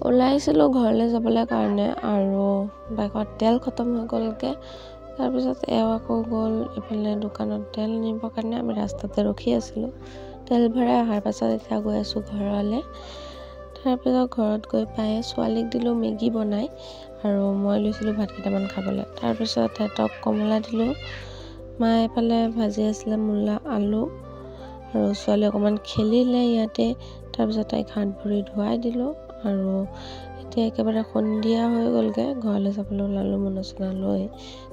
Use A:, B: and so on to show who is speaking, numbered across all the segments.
A: ওলাইছিলোঁ ঘৰলৈ যাবলৈ কাৰণে আৰু বাইকত তেল খতম হৈ গ'লগৈ। তাৰপিছত এওঁ আকৌ গ'ল ইফালে দোকানত তেল নিবৰ কাৰণে। আমি ৰাস্তাতে ৰখি আছিলোঁ। তেল ভৰাই অহাৰ পাছত এতিয়া গৈ আছোঁ ঘৰলৈ। তাৰপিছত ঘৰত গৈ পাই ছোৱালীক দিলোঁ মেগী বনাই আৰু মই লৈছিলোঁ ভাত কেইটামান খাবলৈ। তাৰপিছত সিহঁতক কমলা দিলোঁ। মায়ে এইফালে ভাজি আছিলে মূলা আলু আৰু ছোৱালী অকণমান খেলিলে ইয়াতে। তাৰপিছত তাইক হাত ভৰি ধুৱাই দিলোঁ আৰু এতিয়া একেবাৰে সন্ধিয়া হৈ গ'লগৈ। ঘৰলৈ যাবলৈ ওলালোঁ মনচনা লৈ।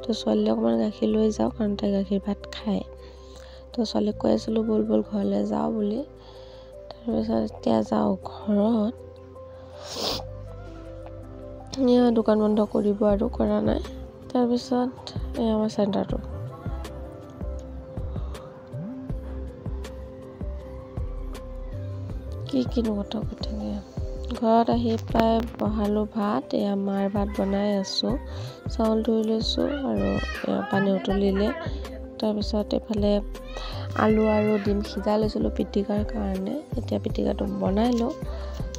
A: তো ছোৱালীলৈ অকণমান গাখীৰ লৈ যাওঁ কাৰণ তাই গাখীৰ ভাত খায়। তো ছোৱালীক কৈ আছিলোঁ ব'ল ব'ল ঘৰলৈ যাওঁ বুলি। তাৰপিছত এতিয়া যাওঁ ঘৰত। দোকান বন্ধ কৰিব আৰু কৰা নাই। তাৰপিছত এই আমাৰ চেণ্টাৰটো কিনো কথা কৈ থাকে। ঘৰত আহি পাই বহালোঁ ভাত। এয়া মাৰ ভাত বনাই আছোঁ। চাউল ধুই লৈছোঁ আৰু পানী উতলিলে। তাৰপিছত এইফালে আলু আৰু ডিম সিজাই লৈছিলোঁ পিটিকাৰ কাৰণে। এতিয়া পিটিকাটো বনাই লওঁ।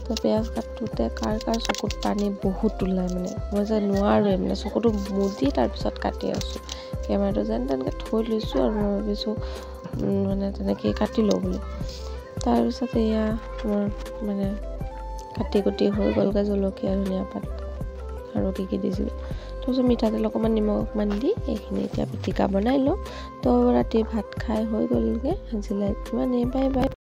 A: তো পিঁয়াজ কাটোতে কাৰ চকুত পানী বহুত ওলায় মানে। মই যে নোৱাৰোৱে মানে চকুটো মুদি তাৰপিছত কাটি আছোঁ। কেমেৰাটো যেন তেনেকৈ থৈ লৈছোঁ আৰু মই ভাবিছোঁ মানে তেনেকৈ কাটি লওঁ বুলি। তাৰপিছত এয়া মোৰ মানে কাটি কুটি হৈ গ'লগৈ। জলকীয়া ধনিয়া পাত আৰু কি দিছিলোঁ। তাৰপিছত মিঠাতেল অকণমান নিমখ অকণমান দি এইখিনি এতিয়া পিটিকা বনাই লওঁ। তো ৰাতি ভাত খাই হৈ গ'লগৈ। আজিলৈ ইমানেই। Bye bye.